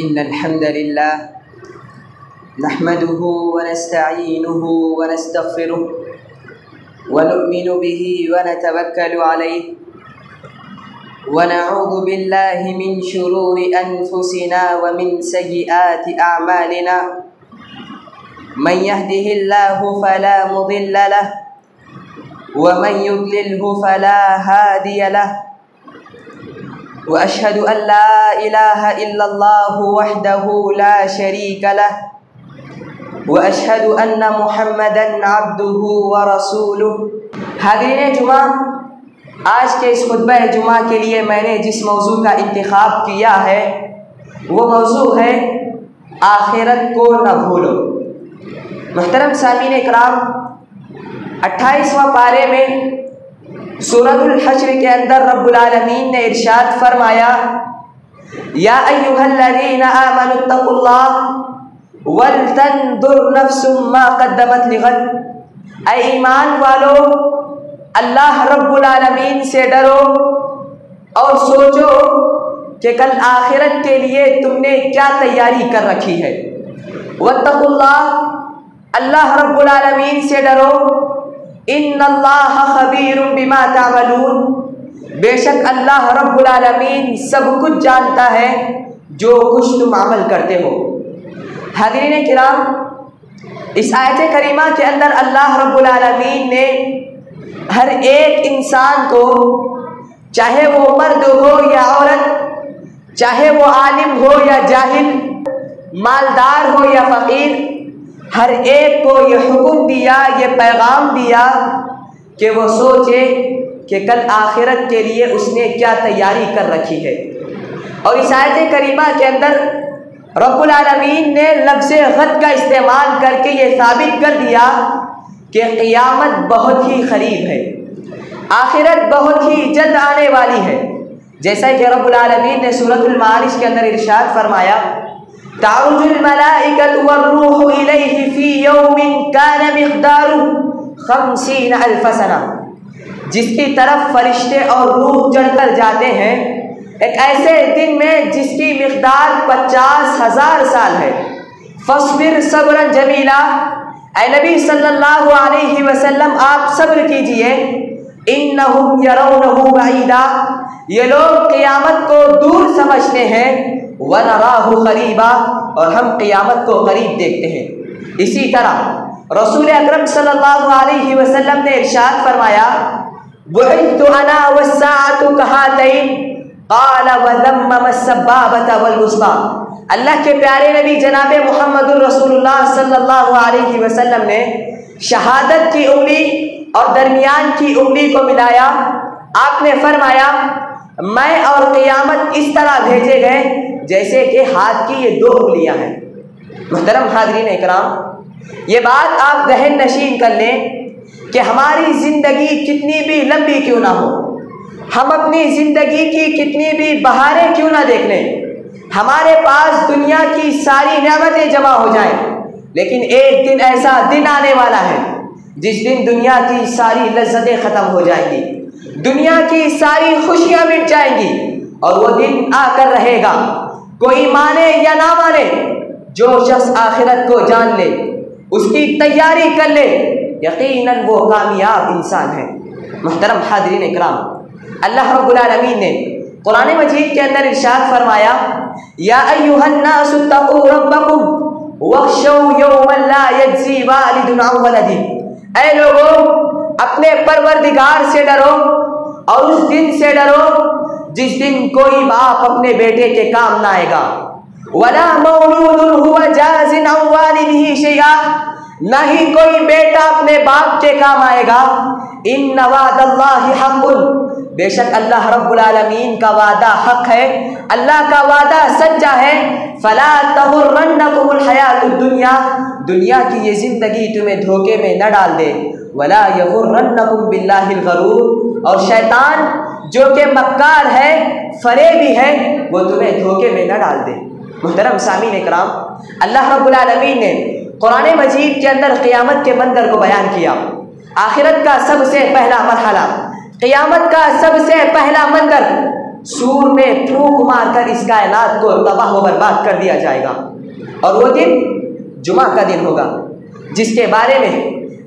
إن الحمد لله نحمده ونستعينه ونستغفره ونؤمن به ونتوكل عليه ونعوذ بالله من شرور أنفسنا ومن سيئات أعمالنا من يهده الله فلا مضل له ومن يضلله فلا هادي له وأشهد أن لا إله إلا الله وحده لا شريك له وأشهد أن محمدًا عبده ورسوله۔ حاضرین جمعہ، آج کے اس خطبہ جمعہ کے لیے میں نے جس موضوع کا انتخاب کیا ہے وہ موضوع ہے آخرت کو نہ بھولو۔ محترم سامعین اکرام، 28واں پارے میں سورۃ الحشر کے اندر رب العالمین نے ارشاد فرمایا، یا ایھا الذین آمنوا اتقوا اللہ ولتنظر نفس ما قدمت لغد۔ اے ایمان والو، اللہ رب العالمین سے ڈرو اور سوچو کہ کل آخرت کے لیے تم نے کیا تیاری کر رکھی ہے۔ واتقوا اللہ، اللہ رب العالمین سے ڈرو، ان اللہ خبیر بما تعملون، بے شک اللہ رب العالمین سب کچھ جانتا ہے جو کچھ تم عمل کرتے ہو۔ حاضرین کرام، اس آیت کریمہ کے اندر اللہ رب العالمین نے ہر ایک انسان کو، چاہے وہ مرد ہو یا عورت، چاہے وہ عالم ہو یا جاہل، مالدار ہو یا فقیر، ہر ایک کو یہ حکم دیا، یہ پیغام دیا کہ وہ سوچے کہ کل آخرت کے لیے اس نے کیا تیاری کر رکھی ہے۔ اور اس آیت کریمہ کے اندر رب العالمین نے لفظ غد کا استعمال کر کے یہ ثابت کر دیا کہ قیامت بہت ہی قریب ہے، آخرت بہت ہی جلد آنے والی ہے۔ جیسا کہ رب العالمین نے سورۃ المعارج کے اندر ارشاد فرمایا، تعرج الملائکۃ والروح الیہ فی یوم کان مقدارہ 50,000 سنہ، جس کی طرف فرشتے اور روح چڑھ کر جاتے ہیں ایک ایسے دن میں جس کی مقدار 50,000 سال ہے۔ فاصبر صبرا جمیلا، اے نبی صلی اللہ علیہ وسلم آپ صبر کیجئے، انہم یرونہ بعیدا، یہ لوگ قیامت کو دور سمجھتے ہیں، ونراہ قریبا، اور ہم قیامت کو قریب دیکھتے ہیں۔ اسی طرح رسول اکرم صلی اللہ علیہ وسلم نے ارشاد فرمایا، بعثت انا والساعۃ کہاتین قال وذمم السبابۃ والوسطیٰ۔ اللہ کے پیارے نبی جناب محمد رسول اللہ صلی اللہ علیہ وسلم نے شہادت کی انگلی اور درمیان کی انگلی کو ملایا۔ آپ نے فرمایا، میں اور قیامت اس طرح بھیجے گئے جیسے کہ ہاتھ کی یہ 2 انگلیاں ہیں۔ محترم حاضرین اکرام، یہ بات آپ ذہن نشین کر لیں کہ ہماری زندگی کتنی بھی لمبی کیوں نہ ہو، ہم اپنی زندگی کی کتنی بھی بہاریں کیوں نہ دیکھ لیں، ہمارے پاس دنیا کی ساری نعمتیں جمع ہو جائیں، لیکن ایک دن ایسا دن آنے والا ہے جس دن دنیا کی ساری لذتیں ختم ہو جائیں گی، دنیا کی ساری خوشیاں مٹ جائیں گی، اور وہ دن آ کر رہے گا۔ کوئی مانے یا نہ مانے، جو شخص آخرت کو جان لے، اس کی تیاری کر لے، یقیناً وہ کامیاب انسان ہے۔ محترم حاضرین اکرام، اللہ رب العالمین نے قرآن مجید کے اندر ارشاد فرمایا، یا ایھا الناس اتقوا ربکم واخشوا یوما لا یجزی والد عن ولدہ۔ اے لوگوں، اپنے پروردگار سے ڈرو اور اس دن سے ڈرو جس دن کوئی باپ اپنے بیٹے کے کام نہ آئے گا، ولا مولود هو جاز عن والدہ شیئا، نہ ہی کوئی بیٹا اپنے باپ کے کام آئے گا۔ ان وعد اللہ حق، بے شک اللہ رب العالمین کا وعدہ حق ہے، اللہ کا وعدہ سچا ہے۔ فلا تغرنکم الحیات الدنیا، دنیا کی یہ زندگی تمہیں دھوکے میں نہ ڈال دے، ولا یغرنکم باللہ الغرور، اور شیطان جو کہ مکار ہے، فریبی ہے، وہ تمہیں دھوکے میں نہ ڈال دے۔ محترم سامعین اکرام، اللہ رب العالمین نے قرآن مجید کے اندر قیامت کے منظر کو بیان کیا۔ آخرت کا سب سے پہلا مرحلہ، قیامت کا سب سے پہلا منظر سور میں پھونک مار کر اس کائنات کو تباہ و برباد کر دیا جائے گا، اور وہ دن جمعہ کا دن ہوگا، جس کے بارے میں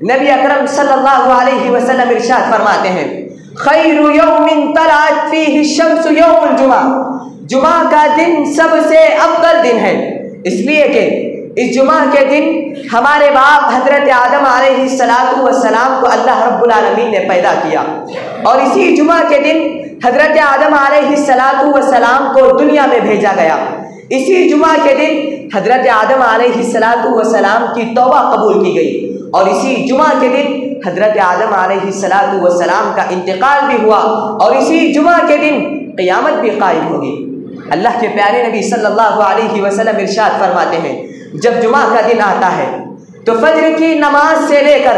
نبی اکرم صلی اللہ علیہ وسلم ارشاد فرماتے ہیں خیر یوم طلعت فیہ الشمس یوم الجمعہ، جمعہ کا دن سب سے افضل دن ہے، اس لیے کہ اس جمعہ کے دن ہمارے باپ حضرت آدم علیہ السلام کو اللہ رب العالمین نے پیدا کیا، اور اسی جمعہ کے دن حضرت آدم علیہ السلام کو دنیا میں بھیجا گیا، اسی جمعہ کے دن حضرت آدم علیہ السلام کی توبہ قبول کی گئی، اور اسی جمعہ کے دن حضرت آدم علیہ السلام کا انتقال بھی ہوا، اور اسی جمعہ کے دن قیامت بھی قائم ہوگی۔ اللہ کے پیارے نبی صلی اللہ علیہ وسلم ارشاد فرماتے ہیں جب جمعہ کا دن آتا ہے تو فجر کی نماز سے لے کر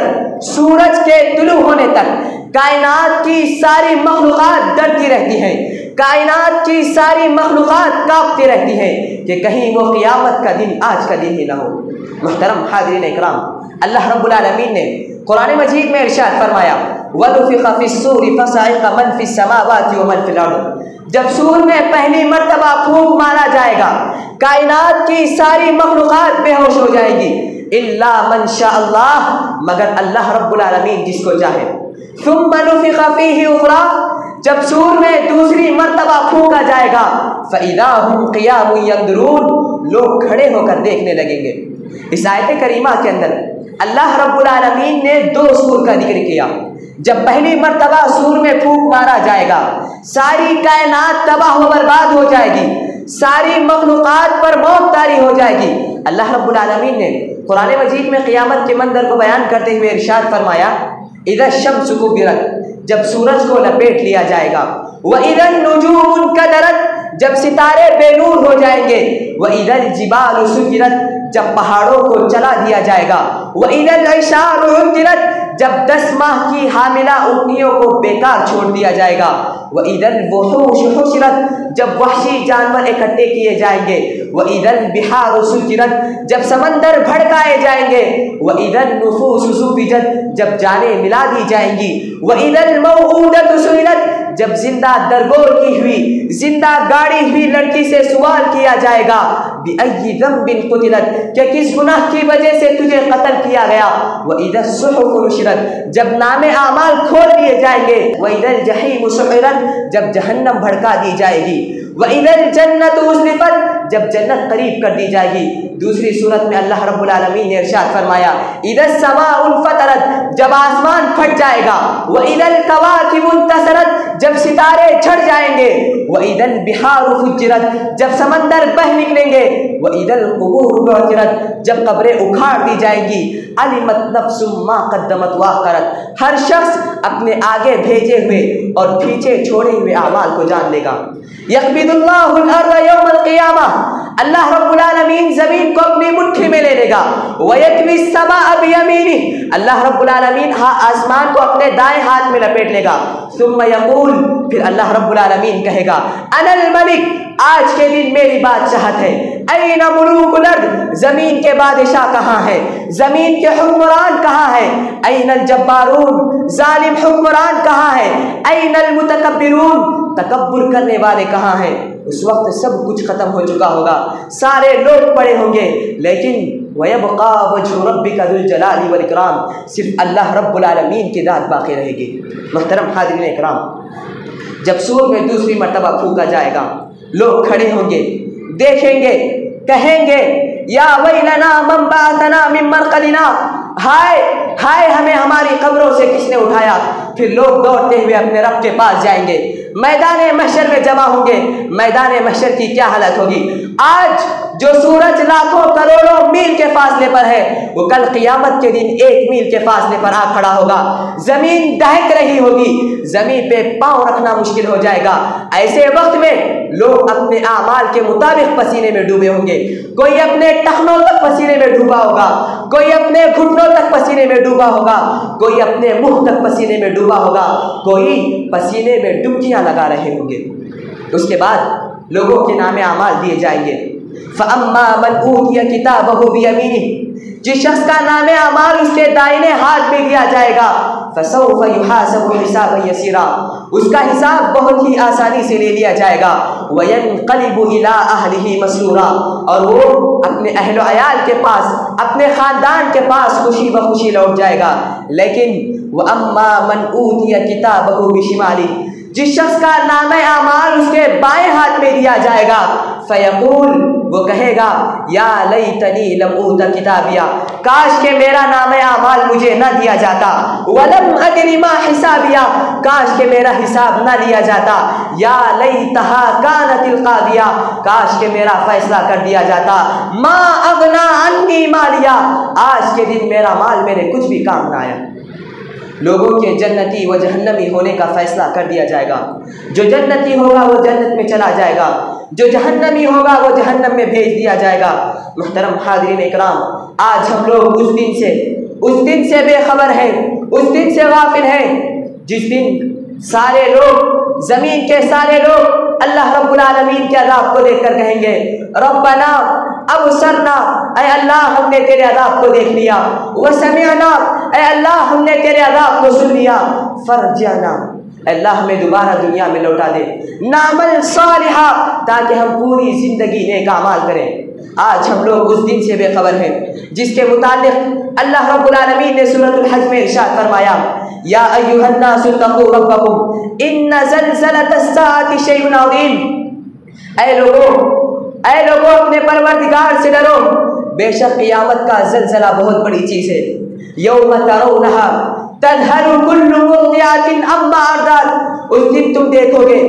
سورج کے طلوع ہونے تک کائنات کی ساری مخلوقات ڈرتی رہتی ہیں، کائنات کی ساری مخلوقات کانپتی رہتی ہیں کہ کہیں وہ قیامت کا دن آج کا دن ہی نہ ہو۔ محترم حاضرین اکرام، اللہ رب العالمین نے قرآن مجید میں ارشاد فرمایا وَنُفِخَ فِي الصُّورِ فَصَعِقَ مَنْ فِي السَّمَاوَاتِ وَمَنْ فِي الْأَرْضِ، جب سور میں پہلی مرتبہ پھونک مارا جائے گا کائنات کی ساری مخلوقات بے ہوش ہو جائے گی الا من شاء اللہ، مگر اللہ رب العالمین جس کو چاہے۔ ثم نفخ فیہ اخری، جب سور میں دوسری مرتبہ پھونکا جائے گا فاذا هم قیام ینظرون، لوگ کھڑے ہو کر دیکھنے لگیں گے۔ اس آیت کریمہ کے اندر اللہ رب العالمین نے دو سور کا ذکر کیا۔ جب پہلی مرتبہ سور میں پھونک مارا جائے گا ساری کائنات تباہ و برباد ہو جائے گی، ساری مخلوقات پر موت طاری ہو جائے گی۔ اللہ رب العالمین نے قرآن مجید میں قیامت کے منظر کو بیان کرتے ہوئے ارشاد فرمایا اذا الشمس کورت، جب سورج کو لپیٹ لیا جائے گا، واذا النجوم انکدرت، جب ستارے بے نور ہو جائیں گے، واذا الجبال سجرت، جب پہاڑوں کو چلا دیا جائے گا، واذا العشار عطلت، جب 10 ماہ کی حاملہ اونٹنیوں کو بیکار چھوڑ دیا جائے گا، وَإِذَا الْوُحُوشُ حُشِرَتْ، جب وحشی جانور اکٹھے کیے جائیں گے، وَإِذَا الْبِحَارُ سُجِّرَتْ، جب سمندر بھڑکائے جائیں گے، وَإِذَا النُّفُوسُ زُوِّجَتْ، جب جانیں ملا دی جائیں گی، وَإِذَا الْمَوْءُودَةُ سُئِلَتْ، جب زندہ درگور کی ہوئی زندہ گاڑی ہوئی لڑکی سے سوال کیا جائے گا بِأَيِّ ذَنبٍ قُتِلَتْ، کہ کس گناہ کی وجہ سے تجھے قتل کیا گیا، وَإِذَا الصُّحُفُ نُشِرَتْ، جب نام اعمال کھول دیے جائیں گے، وَإِذَا الْجَحِيمُ سُعِرَتْ، جب جہنم بھڑکا دی جائے گی، وَإِذَا الْجَنَّةُ أُزْلِفَتْ، جب جنت قریب کر دی جائے گی۔ دوسری صورت میں اللہ رب العالمین نے ارشاد فرمایا اِذَا السَّمَاءُ انْفَطَرَتْ، جب آسمان پھٹ جائے گا، وَإِذَا الْكَوَاكِبُ انتَثَرَتْ، جب ستارے جھڑ جائیں گے، وَإِذَا الْبِحَارُ فُجِّرَتْ، جب سمندر بہہ نکلیں گے، وَإِذَا الْقُبُورُ بُعْثِرَتْ، جب قبریں اکھاڑ دی جائیں گی، عَلِمَتْ نَفْسٌ مَا قَدَّمَتْ وَأَخَّرَتْ، ہر شخص اپنے آگے بھیجے ہوئے اور پیچھے چھوڑے ہوئے اعمال کو جان لے گا۔ یقبض اللہ الارض یوم القیامہ، اللہ رب العالمین زمین کو اپنی مٹھی میں لے لے گا، وَيَطْوِي السَّمَاءَ بِيَمِينِهِ، اللہ رب العالمین آسمان کو اپنے دائیں ہاتھ میں لپیٹ لے گا، ثم یقول، پھر اللہ رب العالمین کہے گا انا الملک، آج کے دن میری بادشاہت ہے، این ملوک الارض، زمین کے بادشاہ کہاں ہے، زمین کے حکمران کہاں ہے، این الجبارون، ظالم حکمران کہاں ہے، این المتکبرون، تکبر کرنے والے کہاں ہیں۔ اس وقت سب کچھ ختم ہو چکا ہوگا، سارے لوگ پڑے ہوں گے، لیکن وَيَبْقَى وَجْهُ رَبِّكَ ذُو الْجَلَالِ وَالْإِكْرَامِ، صرف اللہ رب العالمین کی ذات باقی رہے گی۔ محترم حاضرین اکرام، جب سور میں دوسری مرتبہ پھونکا جائے گا لوگ کھڑے ہوں گے، دیکھیں گے، کہیں گے یا ویلنا من بعثنا من مرقدنا، ہائے ہائے ہمیں ہماری قبروں سے کس نے اٹھایا۔ پھر لوگ دوڑتے ہوئے اپنے رب کے پاس جائیں گے، میدان محشر میں جمع ہوں گے۔ میدان محشر کی کیا حالت ہوگی؟ آج جو سورج لاکھوں کروڑوں میل کے فاصلے پر ہے، وہ کل قیامت کے دن 1 میل کے فاصلے پر آ کھڑا ہوگا۔ زمین دہک رہی ہوگی، زمین پہ پاؤں رکھنا مشکل ہو جائے گا۔ ایسے وقت میں لوگ اپنے اعمال کے مطابق پسینے میں ڈوبے ہوں گے، کوئی اپنے ٹخنوں تک پسینے میں ڈوبا ہوگا، کوئی اپنے گھٹنوں تک پسینے میں ڈوبا ہوگا، کوئی اپنے منہ تک پسینے میں ڈوبا ہوگا، کوئی پسینے میں ڈبکیاں لگا رہے ہوں گے۔ اس کے بعد لوگوں کے نام اعمال دیے جائیں گے۔ فَأَمَّا مَنْ أُوتِيَ كِتَابَهُ بِيَمِينِهِ، جس شخص کا نام اعمال اس کے دائنے ہاتھ میں دیا جائے گا، فسوف يحاسب حسابا یسیرا، اس کا حساب بہت ہی آسانی سے لے لیا جائے گا، وینقلب الی اہلہ مسرورا، اور وہ اپنے اہل و عیال کے پاس، اپنے خاندان کے پاس خوشی بخوشی لوٹ جائے گا۔ لیکن واما من اوتی کتابہ بشمالہ، جس شخص کا نامہ اعمال اس کے بائیں ہاتھ میں دیا جائے گا، فیقول، وہ کہے گا، یا لیتنی لم اوت کتابیا، کاش کہ میرا نامہ اعمال مجھے نہ دیا جاتا، ولم ادر ما حسابیا، کاش کہ میرا حساب نہ لیا جاتا، یا لیتہا کانت القاضیہ، کاش کہ میرا فیصلہ کر دیا جاتا، ما اغنا عنی مالیا، آج کے دن میرا مال میرے کچھ بھی کام نہ آیا۔ لوگوں کے جنتی و جہنمی ہونے کا فیصلہ کر دیا جائے گا، جو جنتی ہوگا وہ جنت میں چلا جائے گا، جو جہنمی ہوگا وہ جہنم میں بھیج دیا جائے گا۔ محترم حاضرین اکرام، آج ہم لوگ اس دن سے بے خبر ہیں، اس دن سے غافل ہیں جس دن سارے لوگ، زمین کے سارے لوگ اللہ رب العالمین کے عذاب کو دیکھ کر کہیں گے، ربنا ابصرنا، اے اللہ ہم نے تیرے عذاب کو دیکھ لیا، وسمعنا، اے اللہ ہم نے تیرے عذاب کو سن لیا، فرجعنا، اے اللہ ہمیں دوبارہ دنیا میں لوٹا دے، نعمل صالحا، تاکہ ہم پوری زندگی نیک اعمال کریں۔ آج ہم لوگ اس دن سے بے خبر ہیں جس کے متعلق اللہ رب العالمین نے سورۃ الحج میں ارشاد فرمایا، یا ایھا الناس اتقوا ربکم ان زلزلۃ الساعۃ شیء عظیم، اے لوگوں اپنے پروردگار سے ڈرو، بے شک قیامت کا زلزلہ بہت بڑی چیز ہے۔ یوم ترونھا تذہل کل مرضعۃ عما ارضعت، اس دن تم دیکھو گے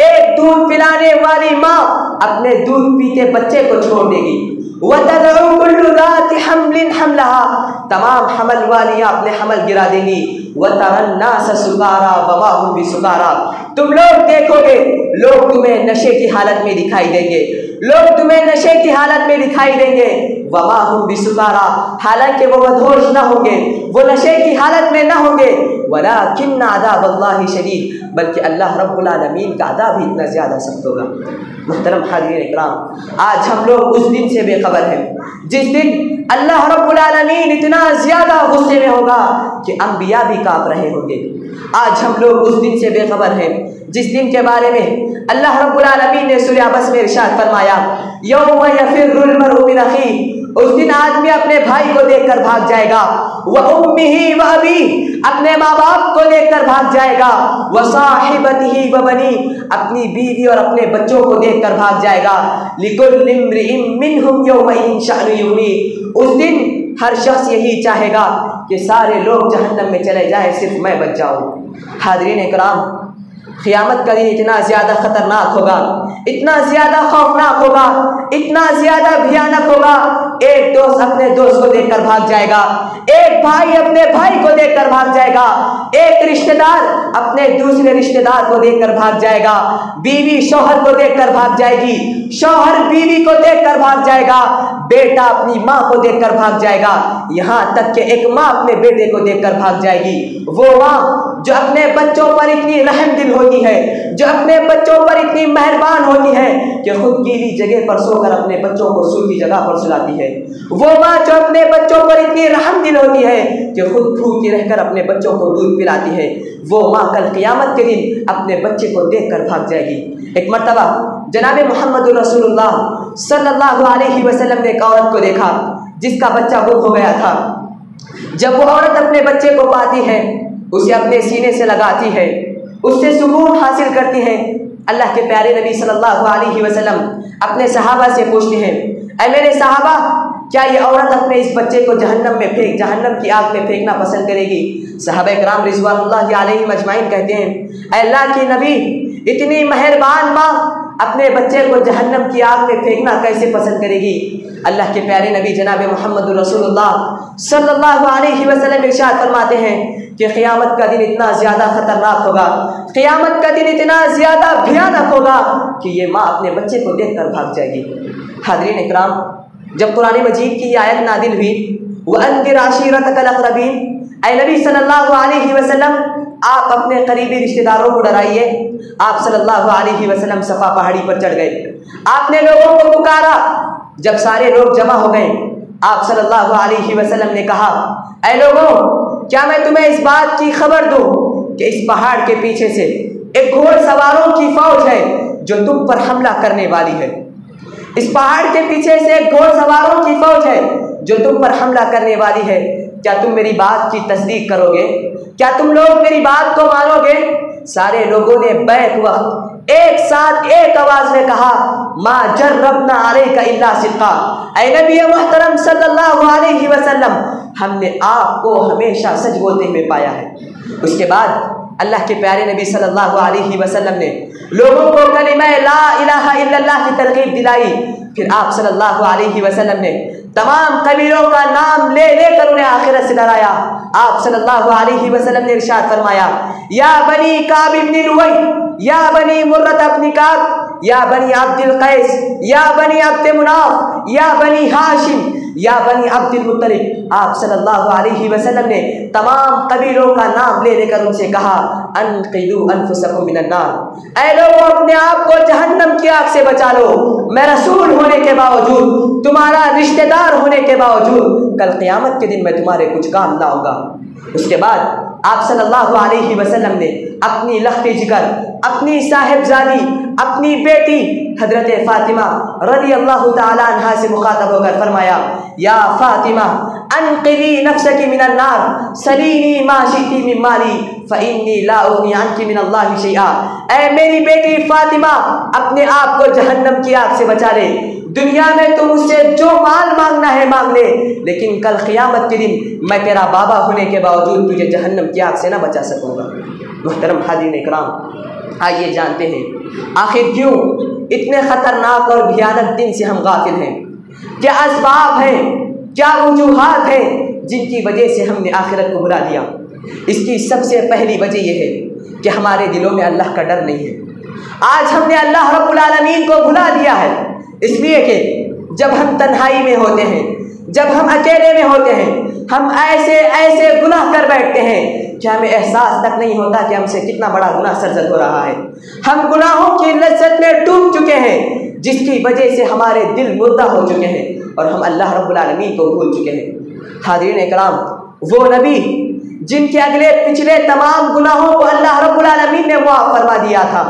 ایک دودھ پلانے والی ماں اپنے دودھ پیتے بچے کو چھوڑ دے گی، وتدع کل ذات حمل حملها، تمام حمل والیاں اپنے حمل گرا دیں گی، وتری الناس سکارا وما هم بسکارا، تم لوگ دیکھو گے لوگ تمہیں نشے کی حالت میں دکھائی دیں گے، لوگ تمہیں نشے کی حالت میں دکھائی دیں گے، وما هم بسکارا، حالانکہ وہ مدہوش نہ ہوں گے، وہ نشے کی حالت میں نہ ہوں گے، ولکن عذاب اللہ شدید، بلکہ اللہ رب العالمین کا عذاب ہی اتنا زیادہ سخت ہوگا۔ محترم حاضرین اکرام، آج ہم لوگ اس دن سے بے خبر ہیں جس دن اللہ رب العالمین اتنا زیادہ غصے میں ہوگا کہ انبیاء بھی کانپ رہے ہوں گے۔ آج ہم لوگ اس دن سے بے خبر ہیں جس دن کے بارے میں اللہ رب العالمین نے سورہ عبس میں ارشاد فرمایا، یوم یفر المرء من اخیہ، اس دن آدمی اپنے بھائی کو دیکھ کر بھاگ جائے گا، وَأُمِّهِ وَأَبِيهِ، اپنے ماں باپ کو دیکھ کر بھاگ جائے گا، وَصَاحِبَتِهِ وَبَنِيهِ، اپنی بیوی اور اپنے بچوں کو دیکھ کر بھاگ جائے گا، لِكُلِّ امْرِئٍ مِّنْهُمْ يَوْمَئِذٍ شَأْنٌ يُغْنِيهِ، اس دن ہر شخص یہی چاہے گا کہ سارے لوگ جہنم میں چلے جائیں، صرف میں بچ جاؤں۔ حاضرین اکرام، قیامت کا دن اتنا زیادہ خطرناک ہوگا، اتنا زیادہ خوفناک ہوگا، اتنا زیادہ بھیانک ہوگا، ایک دوست اپنے دوست کو دیکھ کر بھاگ جائے گا، ایک بھائی اپنے بھائی کو دیکھ کر بھاگ جائے گا، ایک رشتہ دار اپنے دوسرے رشتہ دار کو دیکھ کر بھاگ جائے گا، بیوی شوہر کو دیکھ کر بھاگ جائے گی، شوہر بیوی کو دیکھ کر بھاگ جائے گا، بیٹا اپنی ماں کو دیکھ کر بھاگ جائے گا، یہاں تک کہ ایک ماں اپنے بیٹے کو دیکھ کر بھاگ جائے گی۔ وہ ماں جو اپنے بچوں پر اتنی رحم دل ہوتی ہے، جو اپنے بچوں پر اتنی مہربان ہوتی ہے کہ خود گیلی جگہ پر سو کر اپنے بچوں کو سوکھی جگہ پر سلاتی ہے، وہ ماں جو اپنے بچوں پر اتنی رحم دل ہوتی ہے کہ خود بھوکی رہ کر اپنے بچوں کو دودھ پلاتی ہے، وہ ماں کل قیامت کے دن اپنے بچے کو دیکھ کر بھاگ جائے گی۔ ایک مرتبہ جناب محمد رسول اللہ صلی اللہ علیہ وسلم نے ایک عورت کو دیکھا جس کا بچہ گم ہو گیا تھا۔ جب وہ عورت اپنے بچے کو پاتی ہے، اسے اپنے سینے سے لگاتی ہے، اس سے سکون حاصل کرتی ہے، اللہ کے پیارے نبی صلی اللہ علیہ وسلم اپنے صحابہ سے پوچھتے ہیں، اے میرے صحابہ، کیا یہ عورت اپنے اس بچے کو جہنم کی آگ میں پھینکنا پسند کرے گی؟ صحابہ کرام رضوان اللہ علیہم اجمعین کہتے ہیں، اے اللہ کی نبی، اتنی مہربان ماں اپنے بچے کو جہنم کی آگ میں پھینکنا کیسے پسند کرے گی؟ اللہ کے پیارے نبی جناب محمد رسول اللہ صلی اللہ علیہ وسلم ارشاد فرماتے ہیں کہ قیامت کا دن اتنا زیادہ خطرناک ہوگا، قیامت کا دن اتنا زیادہ بھیانک ہوگا کہ یہ ماں اپنے بچے کو دیکھ کر بھاگ جائے گی۔ حاضرین اکرام، جب قرآن مجید کی یہ آیت نازل ہوئی، وَأَنذِرْ عَشِيرَتَكَ الْأَقْرَبِينَ، اے نبی صلی اللہ علیہ وسلم، آپ اپنے قریبی رشتہ داروں کو ڈرائیے۔ آپ صلی اللہ علیہ وسلم صفا پہاڑی پر چڑھ گئے، آپ نے لوگوں کو پکارا، جب سارے لوگ جمع ہو گئے، آپ صلی اللہ علیہ وسلم نے کہا، اے لوگوں، کیا میں تمہیں اس بات کی خبر دوں کہ اس پہاڑ کے پیچھے سے ایک گھوڑ سواروں کی فوج ہے جو تم پر حملہ کرنے والی ہے۔ اس پہاڑ کے پیچھے سے ایک گھوڑ سواروں کی فوج ہے جو تم پر حملہ کرنے والی ہے، کیا تم میری بات کی تصدیق کرو گے؟ کیا تم لوگ میری بات کو مانو گے؟ سارے لوگوں نے بیک وقت ایک ساتھ ایک آواز میں کہا ما جربنا علیک الا صدقا، اے نبی محترم صلی اللہ علیہ وسلم، ہم نے آپ کو ہمیشہ سچ بولتے ہوئے پایا ہے۔ اس کے بعد اللہ کے پیارے نبی صلی اللہ علیہ وسلم نے لوگوں کو کلمہ لا الہ الا اللہ کی ترغیب دلائی۔ پھر آپ صلی اللہ علیہ وسلم نے تمام قبیلوں کا نام لے لے کر انہیں آخرت سے ڈرایا۔ آپ صلی اللہ علیہ وسلم نے ارشاد فرمایا یا بنی کعب بن لؤی، یا بنی مرۃ بن کعب، یا بنی عبد القیس، یا بنی عبد مناف، یا بنی ہاشم، یا بنی عبد المطلب۔ آپ صلی اللہ علیہ وسلم نے تمام قبیلوں کا نام لے لے کر ان سے کہا انقذوا انفسکم من النار، اے لوگوں اپنے آپ کو جہنم کی آگ سے بچا لو۔ میں رسول ہونے کے باوجود، تمہارا رشتہ دار ہونے کے باوجود، کل قیامت کے دن میں تمہارے کچھ کام نہ ہوگا۔ اس کے بعد آپ صلی اللہ علیہ وسلم نے اپنی لخت جگر، اپنی صاحبزادی، اپنی بیٹی حضرت فاطمہ رضی اللہ تعالی عنہا سے مخاطب ہو کر فرمایا یا فاطمہ انقذی نفسک من النار سلینی ما شئتی من مالی فإنی لا اغنی عنک من اللہ شیئا، اے میری بیٹی فاطمہ اپنے آپ کو جہنم کی آگ سے بچا لے۔ دنیا میں تم اس سے جو مال مانگنا ہے مانگ لے، لیکن کل قیامت کے دن میں تیرا بابا ہونے کے باوجود تجھے جہنم کی آگ سے نہ بچا سکوں گا۔ محترم حاضرین اکرام، آئیے جانتے ہیں آخر کیوں اتنے خطرناک اور بھیانک دن سے ہم غافل ہیں؟ کیا اسباب ہیں، کیا وجوہات ہیں جن کی وجہ سے ہم نے آخرت کو بھلا دیا؟ اس کی سب سے پہلی وجہ یہ ہے کہ ہمارے دلوں میں اللہ کا ڈر نہیں ہے۔ آج ہم نے اللہ رب العالمین کو بھلا دیا ہے، اس لیے کہ جب ہم تنہائی میں ہوتے ہیں، جب ہم اکیلے میں ہوتے ہیں، ہم ایسے ایسے گناہ کر بیٹھتے ہیں کہ ہمیں احساس تک نہیں ہوتا کہ ہم سے کتنا بڑا گناہ سرزد ہو رہا ہے۔ ہم گناہوں کی لذت میں ڈوب چکے ہیں جس کی وجہ سے ہمارے دل مردہ ہو چکے ہیں اور ہم اللہ رب العالمین کو بھول چکے ہیں۔ حاضرین اکرام، وہ نبی جن کے اگلے پچھلے تمام گناہوں کو اللہ رب العالمین نے معاف فرما دیا تھا،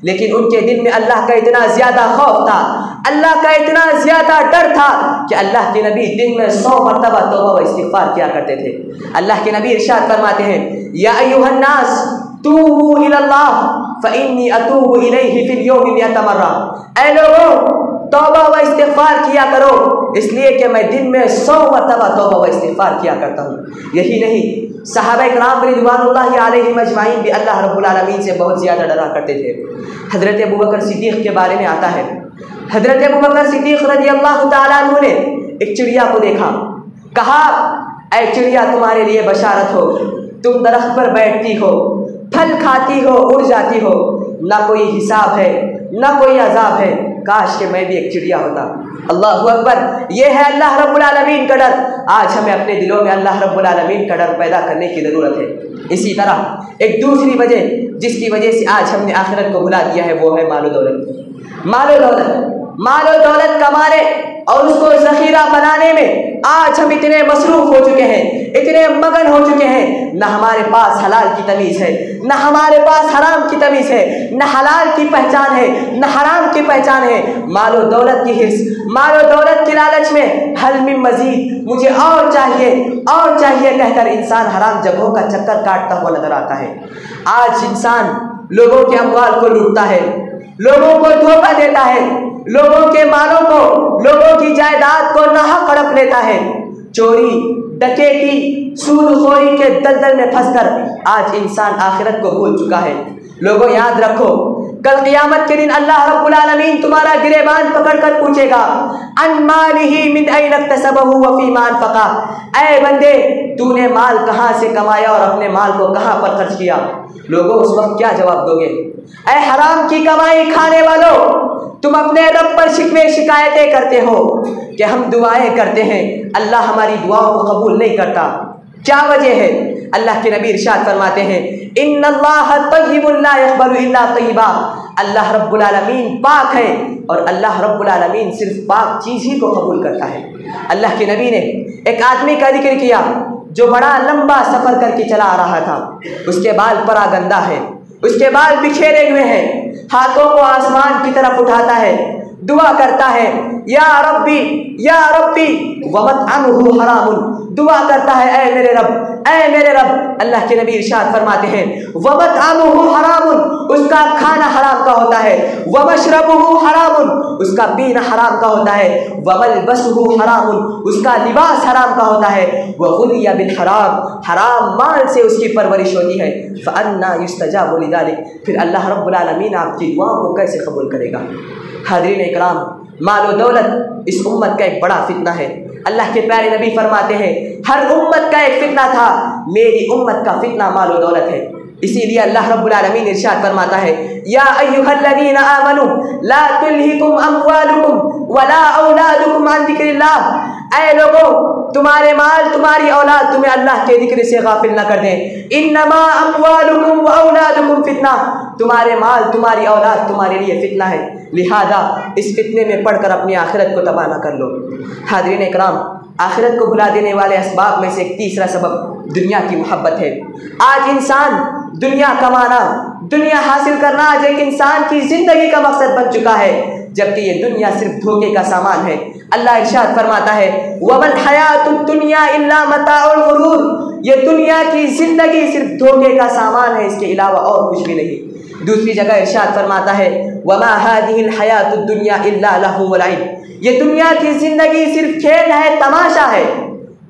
لیکن ان کے دل میں اللہ کا اتنا زیادہ خوف تھا، اللہ کا اتنا زیادہ ڈر تھا کہ اللہ کے نبی دن میں 100 مرتبہ توبہ و استغفار کیا کرتے تھے۔ اللہ کے نبی ارشاد فرماتے ہیں یا ایھا الناس توبوا الی اللہ فانی اتوب الیہ فی اليوم 100 مرہ، اے لوگوں توبہ و استغفار کیا کرو، اس لیے کہ میں دن میں 100 مرتبہ توبہ و استغفار کیا کرتا ہوں۔ یہی نہیں، صحابہ کرام رضوان اللہ علیہم اجمعین بھی اللہ رب العالمین سے بہت زیادہ ڈرا کرتے تھے۔ حضرت ابوبکر صدیق کے بارے میں آتا ہے، حضرت ابوبکر صدیق رضی اللہ تعالیٰ عنہ نے ایک چڑیا کو دیکھا، کہا اے چڑیا تمہارے لیے بشارت ہو، تم درخت پر بیٹھتی ہو، پھل کھاتی ہو، اڑ جاتی ہو، نہ کوئی حساب ہے نہ کوئی عذاب ہے، کاش کہ میں بھی ایک چڑیا ہوتا۔ اللہ اکبر، یہ ہے اللہ رب العالمین کا ڈر۔ آج ہمیں اپنے دلوں میں اللہ رب العالمین کا ڈر پیدا کرنے کی ضرورت ہے۔ اسی طرح ایک دوسری وجہ جس کی وجہ سے آج ہم نے آخرت کو بھلا دیا ہے وہ ہے مال و دولت۔ مال و دولت کمانے اور اس کو ذخیرہ بنانے میں آج ہم اتنے مصروف ہو چکے ہیں، اتنے مگن ہو چکے ہیں، نہ ہمارے پاس حلال کی تمیز ہے، نہ ہمارے پاس حرام کی تمیز ہے، نہ حلال کی پہچان ہے نہ حرام کی پہچان ہے۔ مال و دولت کی حرص، مال و دولت کی لالچ میں حل من مزید، مجھے اور چاہیے کہہ کر انسان حرام جگہوں کا چکر کاٹتا ہوا نظر آتا ہے۔ آج انسان لوگوں کے اموال کو لوٹتا ہے، لوگوں کو دھوکہ دیتا ہے، لوگوں کے مالوں کو، لوگوں کی جائیداد کو ناحق ہڑپ لیتا ہے۔ چوری، ڈکیتی، سود خوری کے دلدل میں پھنس کر آج انسان آخرت کو بھول چکا ہے۔ لوگوں یاد رکھو، کل قیامت کے دن اللہ رب العالمین تمہارا گریبان پکڑ کر پوچھے گا ان مالہ من این اکتسبہ وفیما انفقہ، اے بندے تو نے مال کہاں سے کمایا اور اپنے مال کو کہاں پر خرچ کیا؟ لوگوں اس وقت کیا جواب دو گے؟ اے حرام کی کمائی کھانے والوں، تم اپنے رب پر شکوے شکایتیں کرتے ہو کہ ہم دعائیں کرتے ہیں، اللہ ہماری دعاؤں کو قبول نہیں کرتا۔ کیا وجہ ہے؟ اللہ کے نبی ارشاد فرماتے ہیں ان اللہ طیب لا یقبل الا طیبا، اللہ رب العالمین پاک ہے اور اللہ رب العالمین صرف پاک چیز ہی کو قبول کرتا ہے۔ اللہ کے نبی نے ایک آدمی کا ذکر کیا جو بڑا لمبا سفر کر کے چلا آ رہا تھا، اس کے بال پراگندہ ہے، اس کے بال بکھیرے ہوئے ہیں، ہاتھوں کو آسمان کی طرف اٹھاتا ہے، دعا کرتا ہے یا ربی یا ربی ومطعمہ حرام، دعا کرتا ہے اے میرے رب، اے میرے رب۔ اللہ کے نبی ارشاد فرماتے ہیں ومطعمہ حرام، اس کا کھانا حرام کا ہوتا ہے، ومشربہ حرام، اس کا پینا حرام کا ہوتا ہے، وملبسہ حرام، اس کا لباس حرام کا ہوتا ہے، وغذی بالحرام، حرام مال سے اس کی پرورش ہوتی ہے، فأنا یستجاب لذلک، پھر اللہ رب العالمین آپ کی دعاؤں کو کیسے قبول کرے گا؟ حاضرین اکرام، مال و دولت اس امت کا ایک بڑا فتنہ ہے۔ اللہ کے پیارے نبی فرماتے ہیں ہر امت کا ایک فتنہ تھا، میری امت کا فتنہ مال و دولت ہے۔ اسی لیے اللہ رب العالمین ارشاد فرماتا ہے یا ایھا الذین آمنوا لا تلہکم اموالکم ولا اولادکم عن ذکر اللہ، اے لوگوں تمہارے مال تمہاری اولاد تمہیں اللہ کے ذکر سے غافل نہ کر دیں، انما اموالکم واولادکم فتنہ، تمہارے مال تمہاری اولاد تمہارے لیے فتنہ ہے، لہذا اس فتنے میں پڑھ کر اپنی آخرت کو تباہ نہ کر لو۔ حاضرین اکرام، آخرت کو بھلا دینے والے اسباب میں سے ایک تیسرا سبب دنیا کی محبت ہے۔ آج انسان دنیا کمانا، دنیا حاصل کرنا آج ایک انسان کی زندگی کا مقصد بن چکا ہے، جبکہ یہ دنیا صرف دھوکے کا سامان ہے۔ اللہ ارشاد فرماتا ہے وَمَا الْحَيَاةُ الدُّنْيَا إِلَّا مَتَاعُ الْغُرُورِ، یہ دنیا کی زندگی صرف دھوکے کا سامان ہے، اس کے علاوہ اور کچھ بھی نہیں۔ دوسری جگہ ارشاد فرماتا ہے وَمَا هَٰذِهِ الْحَيَاةُ الدُّنْيَا إِلَّا لَهْوٌ وَلَعِبٌ، یہ دنیا کی زندگی صرف کھیل ہے، تماشا ہے۔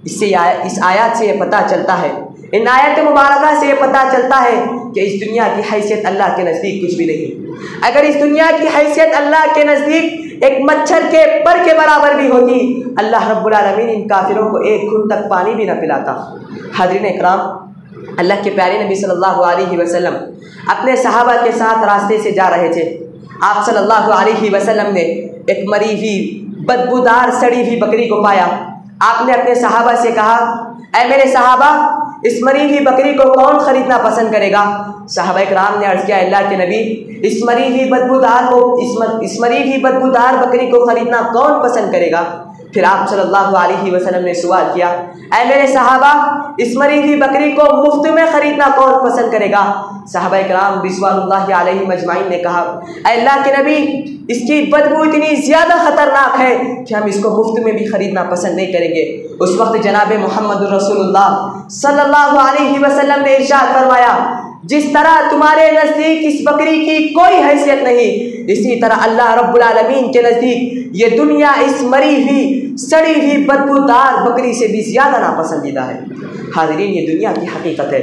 اس آیات سے یہ پتہ چلتا ہے، ان آیات مبارکہ سے یہ پتہ چلتا ہے کہ اس دنیا کی حیثیت اللہ کے نزدیک کچھ بھی نہیں۔ اگر اس دنیا کی حیثیت اللہ کے نزدیک ایک مچھر کے پر کے برابر بھی ہوتی، اللہ رب العالمین ان کافروں کو ایک گھونٹ تک پانی بھی نہ پلاتا۔ حاضرین اکرام، اللہ کے پیارے نبی صلی اللہ علیہ وسلم اپنے صحابہ کے ساتھ راستے سے جا رہے تھے۔ آپ صلی اللہ علیہ وسلم نے ایک مری ہوئی بدبودار سڑی ہوئی بکری کو پایا۔ آپ نے اپنے صحابہ سے کہا اے میرے صحابہ، اس مری ہوئی بکری کو کون خریدنا پسند کرے گا؟ صحابہ کرام نے عرض کیا اللہ کے نبی، اس مری ہوئی بدبودار بکری کو خریدنا کون پسند کرے گا؟ پھر آپ صلی اللہ علیہ وسلم نے سوال کیا اے میرے صحابہ، اس مری ہوئی بکری کو مفت میں خریدنا کون پسند کرے گا؟ صحابہ کرام رضوان اللہ علیہم اجمعین نے کہا اے اللہ کے نبی، اس کی بدبو اتنی زیادہ خطرناک ہے کہ ہم اس کو مفت میں بھی خریدنا پسند نہیں کریں گے۔ اس وقت جناب محمد رسول اللہ صلی اللہ علیہ وسلم نے ارشاد فرمایا جس طرح تمہارے نزدیک اس بکری کی کوئی حیثیت نہیں، اسی طرح اللہ رب العالمین کے نزدیک یہ دنیا اس مری ہوئی سڑی ہوئی بدبودار بکری سے بھی زیادہ ناپسندیدہ ہے۔ حاضرین، یہ دنیا کی حقیقت ہے۔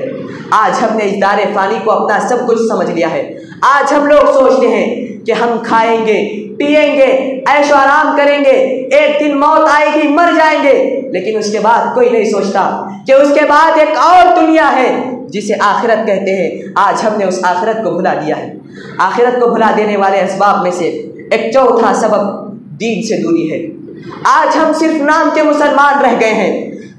آج ہم نے اس دار فانی کو اپنا سب کچھ سمجھ لیا ہے۔ آج ہم لوگ سوچتے ہیں کہ ہم کھائیں گے، پیئیں گے، عیش و آرام کریں گے، ایک دن موت آئے گی، مر جائیں گے، لیکن اس کے بعد کوئی نہیں سوچتا کہ اس کے بعد ایک اور دنیا ہے جسے آخرت کہتے ہیں۔ آج ہم نے اس آخرت کو بھلا دیا ہے۔ آخرت کو بھلا دینے والے اسباب میں سے ایک چوتھا سبب دین سے دوری ہے۔ آج ہم صرف نام کے مسلمان رہ گئے ہیں،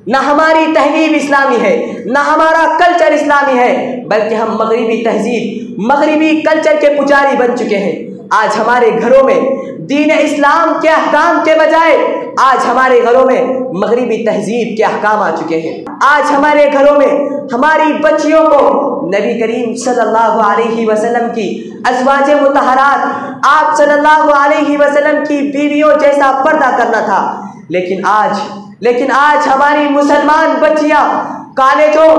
نہ ہماری تہذیب اسلامی ہے، نہ ہمارا کلچر اسلامی ہے، بلکہ ہم مغربی تہذیب، مغربی کلچر کے پجاری بن چکے ہیں۔ آج ہمارے گھروں میں دین اسلام کے احکام کے بجائے آج ہمارے گھروں میں مغربی تہذیب کے احکام آ چکے ہیں۔ آج ہمارے گھروں میں ہماری بچیوں کو نبی کریم صلی اللہ علیہ وسلم کی ازواج مطہرات، آپ صلی اللہ علیہ وسلم کی بیویوں جیسا پردہ کرنا تھا، لیکن آج ہماری مسلمان بچیاں کالجوں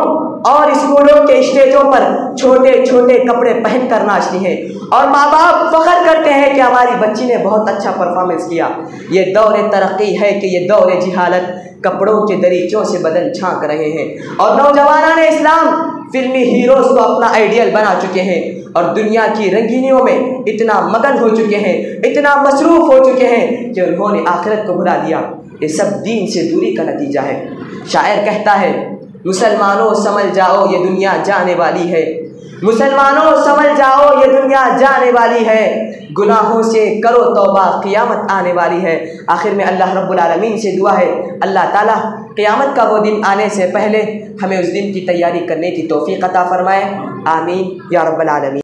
اور اسکولوں کے اسٹیجوں پر چھوٹے چھوٹے کپڑے پہن کر ناچتی ہیں، اور ماں باپ فخر کرتے ہیں کہ ہماری بچی نے بہت اچھا پرفارمنس کیا۔ یہ دور ترقی ہے کہ یہ دور جہالت کپڑوں کے دریچوں سے بدن چھانک رہے ہیں، اور نوجوانان اسلام فلمی ہیروز کو اپنا آئیڈیل بنا چکے ہیں، اور دنیا کی رنگینیوں میں اتنا مگن ہو چکے ہیں، اتنا مصروف ہو چکے ہیں کہ انہوں نے آخرت کو بھلا دیا۔ یہ سب دین سے دوری کا نتیجہ ہے۔ شاعر کہتا ہے مسلمانوں سمجھ جاؤ یہ دنیا جانے والی ہے، مسلمانوں سمجھ جاؤ یہ دنیا جانے والی ہے، گناہوں سے کرو توبہ قیامت آنے والی ہے۔ آخر میں اللہ رب العالمین سے دعا ہے اللہ تعالیٰ قیامت کا وہ دن آنے سے پہلے ہمیں اس دن کی تیاری کرنے کی توفیق عطا فرمائے، آمین یا رب العالمین۔